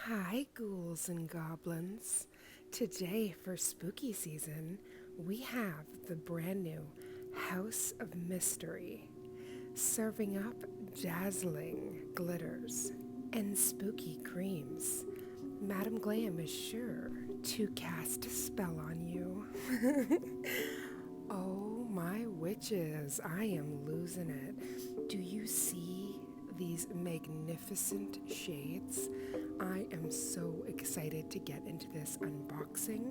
Hi, ghouls and goblins. Today, for spooky season, we have the brand new House of Mystery, serving up dazzling glitters and spooky creams. Madame Glam is sure to cast a spell on you. Oh, my witches, I am losing it. Do you see these magnificent shades? I am so excited to get into this unboxing,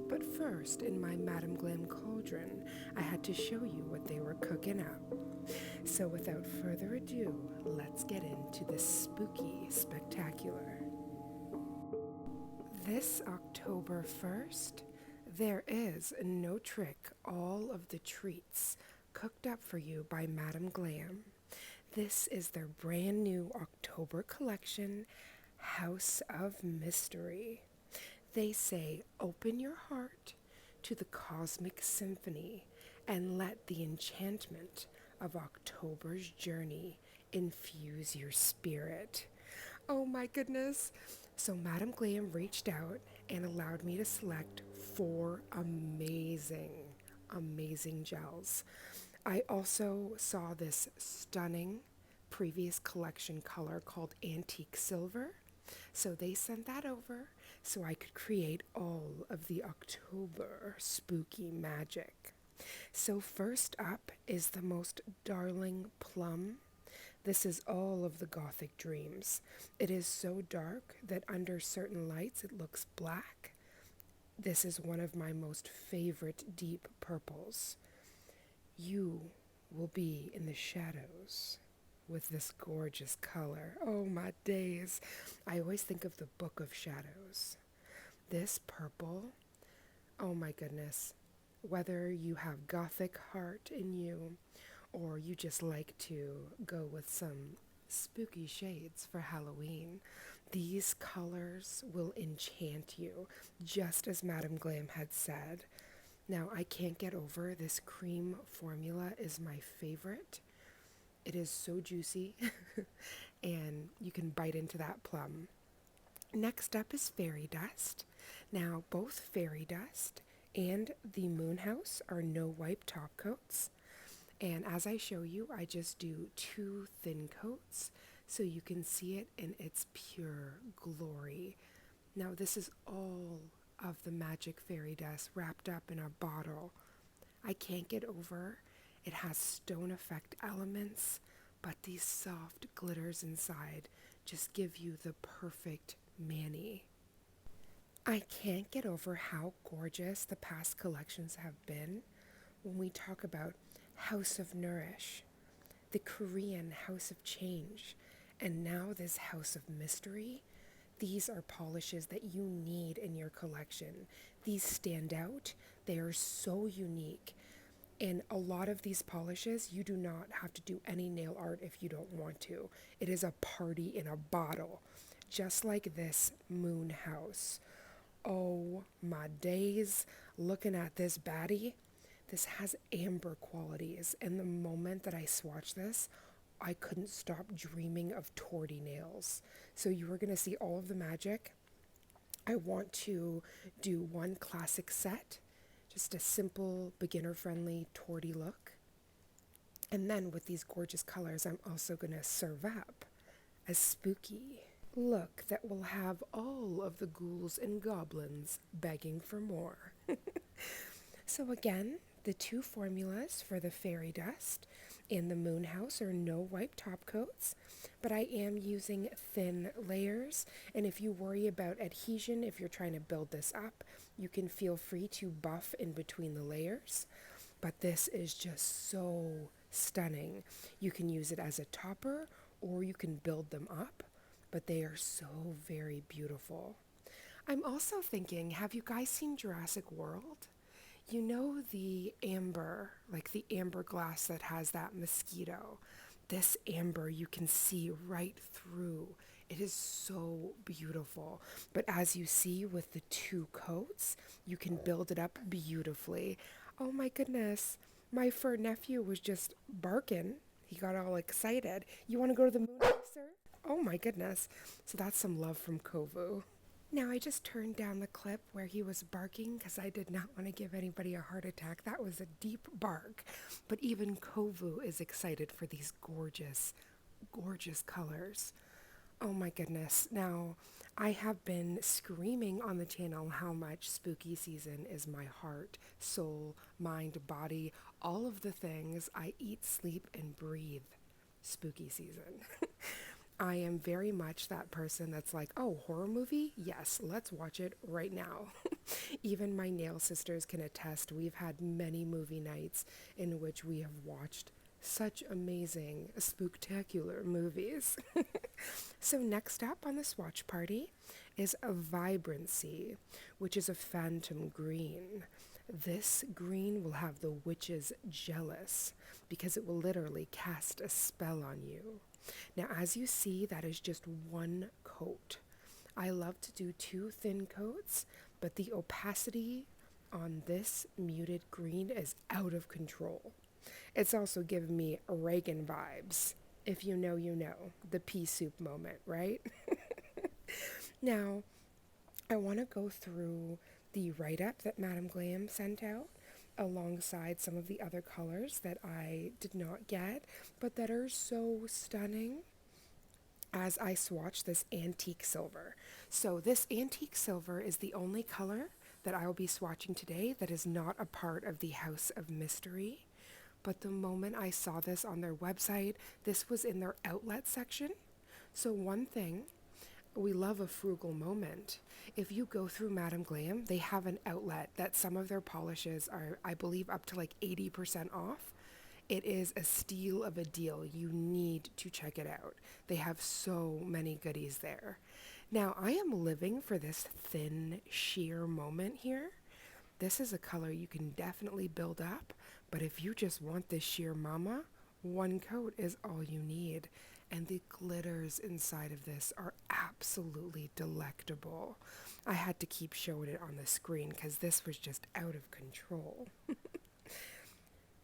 but first, in my Madame Glam cauldron, I had to show you what they were cooking up. So without further ado, let's get into the spooky spectacular. This October 1st, there is no trick, all of the treats cooked up for you by Madame Glam. This is their brand new October collection, House of Mystery. They say, open your heart to the cosmic symphony and let the enchantment of October's journey infuse your spirit. Oh my goodness. So Madame Glam reached out and allowed me to select 4 amazing gels. I also saw this stunning previous collection color called Antique Silver. So they sent that over so I could create all of the October spooky magic. So first up is the most darling plum. This is all of the Gothic dreams. It is so dark that under certain lights it looks black. This is one of my most favorite deep purples. You will be in the shadows with this gorgeous color. Oh my days. I always think of the Book of Shadows. This purple, oh my goodness. Whether you have Gothic heart in you or you just like to go with some spooky shades for Halloween, these colors will enchant you, just as Madame Glam had said. Now, I can't get over this cream formula is my favorite. It is so juicy, and you can bite into that plum. Next up is fairy dust. Now, both fairy dust and the moon house are no wipe top coats. And as I show you, I just do 2 thin coats so you can see it in its pure glory. Now, this is all of the magic fairy dust wrapped up in a bottle. I can't get over. It has stone effect elements, but these soft glitters inside just give you the perfect mani. I can't get over how gorgeous the past collections have been when we talk about House of Nourish, the Korean House of Change, and now this House of Mystery. These are polishes that you need in your collection. These stand out. They are so unique. And a lot of these polishes, you do not have to do any nail art if you don't want to. It is a party in a bottle, just like this moon house. Oh my days, looking at this baddie. This has amber qualities, and the moment that I swatched this, I couldn't stop dreaming of torty nails. So you are going to see all of the magic. I want to do one classic set, just a simple, beginner-friendly, torty look. And then with these gorgeous colors, I'm also going to serve up a spooky look that will have all of the ghouls and goblins begging for more. So again, the 2 formulas for the fairy dust and the moon house are no wipe top coats, but I am using thin layers, and if you worry about adhesion, if you're trying to build this up, you can feel free to buff in between the layers, but this is just so stunning. You can use it as a topper or you can build them up, but they are so very beautiful. I'm also thinking, have you guys seen Jurassic World? You know the amber, like the amber glass that has that mosquito. This amber you can see right through. It is so beautiful. But as you see with the 2 coats, you can build it up beautifully. Oh my goodness. My fur nephew was just barking. He got all excited. You want to go to the moon house, sir? Oh my goodness. So that's some love from Kovu. Now, I just turned down the clip where he was barking because I did not want to give anybody a heart attack. That was a deep bark. But even Kovu is excited for these gorgeous, gorgeous colors. Oh my goodness. Now, I have been screaming on the channel how much spooky season is my heart, soul, mind, body, all of the things I eat, sleep, and breathe. Spooky season. I am very much that person that's like, oh, horror movie? Yes, let's watch it right now. Even my nail sisters can attest, we've had many movie nights in which we have watched such amazing, spooktacular movies. So next up on the swatch party is a Vibrancy, which is a phantom green. This green will have the witches jealous because it will literally cast a spell on you. Now, as you see, that is just one coat. I love to do 2 thin coats, but the opacity on this muted green is out of control. It's also giving me Reagan vibes. If you know, you know. The pea soup moment, right? Now, I want to go through the write-up that Madame Glam sent out alongside some of the other colors that I did not get, but that are so stunning as I swatch this antique silver. So this antique silver is the only color that I will be swatching today that is not a part of the House of Mystery. But the moment I saw this on their website, this was in their outlet section. So one thing, we love a frugal moment. If you go through Madame Glam, they have an outlet that some of their polishes are, I believe, up to like 80% off. It is a steal of a deal. You need to check it out. They have so many goodies there. Now, I am living for this thin, sheer moment here. This is a color you can definitely build up, but if you just want this sheer mama, one coat is all you need. And the glitters inside of this are absolutely delectable. I had to keep showing it on the screen because this was just out of control.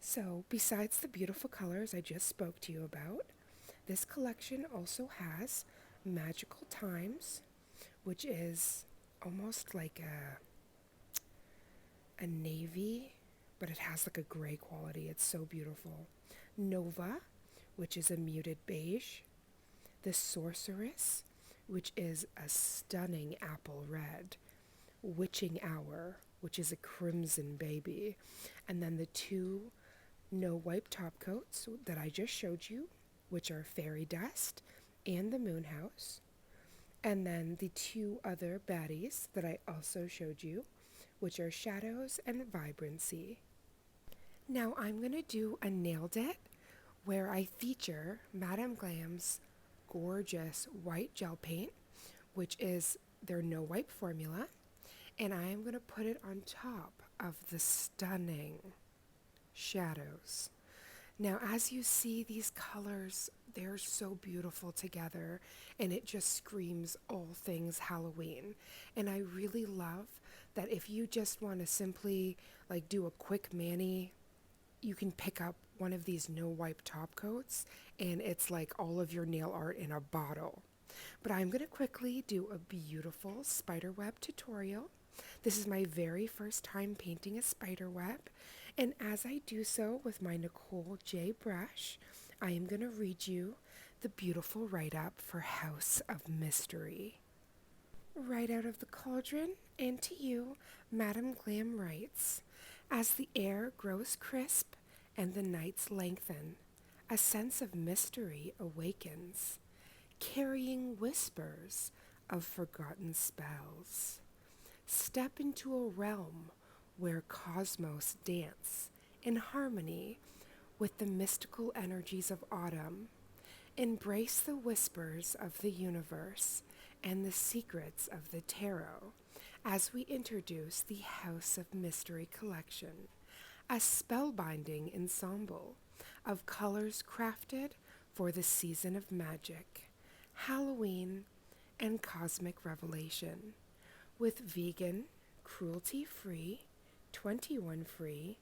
So, besides the beautiful colors I just spoke to you about, this collection also has Magical Times, which is almost like a navy, but it has like a gray quality. It's so beautiful. Nova, which is a muted beige. The Sorceress, which is a stunning apple red. Witching Hour, which is a crimson baby. And then the 2 no wipe top coats that I just showed you, which are Fairy Dust and the Moon House. And then the 2 other baddies that I also showed you, which are Shadows and Vibrancy. Now I'm going to do a Nailed It, where I feature Madame Glam's gorgeous white gel paint, which is their no wipe formula, and I am going to put it on top of the stunning shadows. Now, as you see, these colors, they're so beautiful together, and it just screams all things Halloween. And I really love that if you just want to simply like do a quick mani, you can pick up one of these no wipe top coats, and it's like all of your nail art in a bottle. But I'm going to quickly do a beautiful spiderweb tutorial. This is my very first time painting a spiderweb, and as I do so with my Nicole J brush, I am going to read you the beautiful write-up for House of Mystery. Right out of the cauldron, and to you, Madame Glam writes, as the air grows crisp and the nights lengthen, a sense of mystery awakens, carrying whispers of forgotten spells. Step into a realm where cosmos dance in harmony with the mystical energies of autumn. Embrace the whispers of the universe and the secrets of the tarot as we introduce the House of Mystery collection, a spellbinding ensemble of colors crafted for the season of magic, Halloween, and cosmic revelation, with vegan, cruelty-free, 21-free,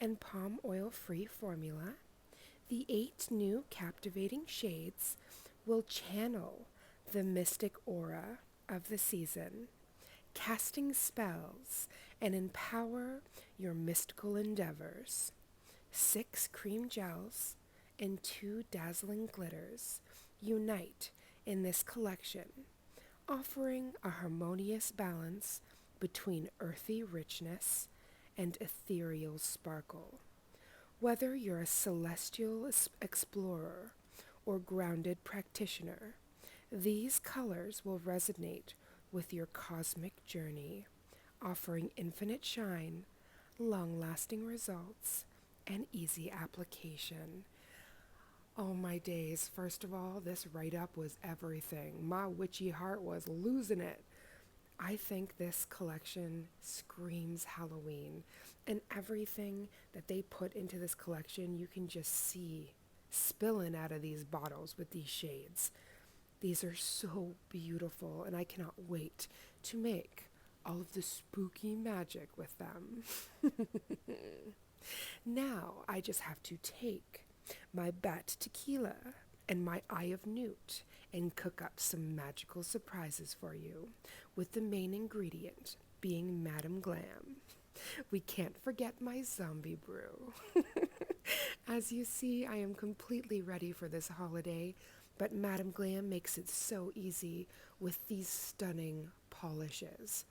and palm oil-free formula, the 8 new captivating shades will channel the mystic aura of the season, casting spells and empower your mystical endeavors. 6 cream gels and 2 dazzling glitters unite in this collection, offering a harmonious balance between earthy richness and ethereal sparkle. Whether you're a celestial explorer or grounded practitioner, these colors will resonate with your cosmic journey, offering infinite shine, long-lasting results, and easy application. Oh my days, first of all, this write-up was everything. My witchy heart was losing it. I think this collection screams Halloween, and everything that they put into this collection you can just see spilling out of these bottles with these shades. These are so beautiful, and I cannot wait to make all of the spooky magic with them. Now I just have to take my bat tequila and my eye of newt and cook up some magical surprises for you, with the main ingredient being Madame Glam. We can't forget my zombie brew. As you see, I am completely ready for this holiday, but Madame Glam makes it so easy with these stunning polishes.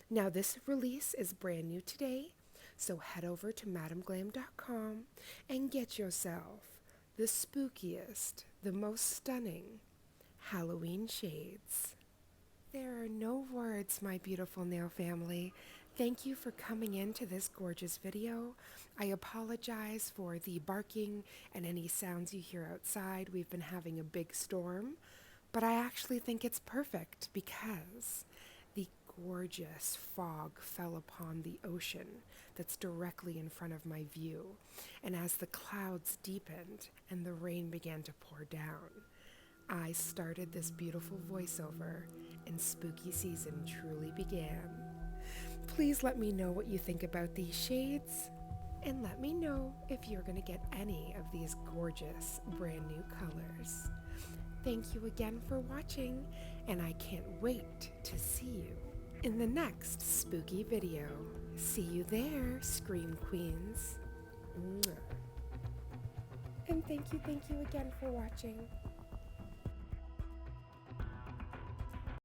Now, this release is brand new today, so head over to madameglam.com and get yourself the spookiest, the most stunning Halloween shades. There are no words, my beautiful nail family. Thank you for coming into this gorgeous video. I apologize for the barking and any sounds you hear outside. We've been having a big storm, but I actually think it's perfect because the gorgeous fog fell upon the ocean that's directly in front of my view. And as the clouds deepened and the rain began to pour down, I started this beautiful voiceover and spooky season truly began. Please let me know what you think about these shades, and let me know if you're going to get any of these gorgeous brand new colors. Thank you again for watching, and I can't wait to see you in the next spooky video. See you there, Scream Queens. Mwah. And thank you again for watching.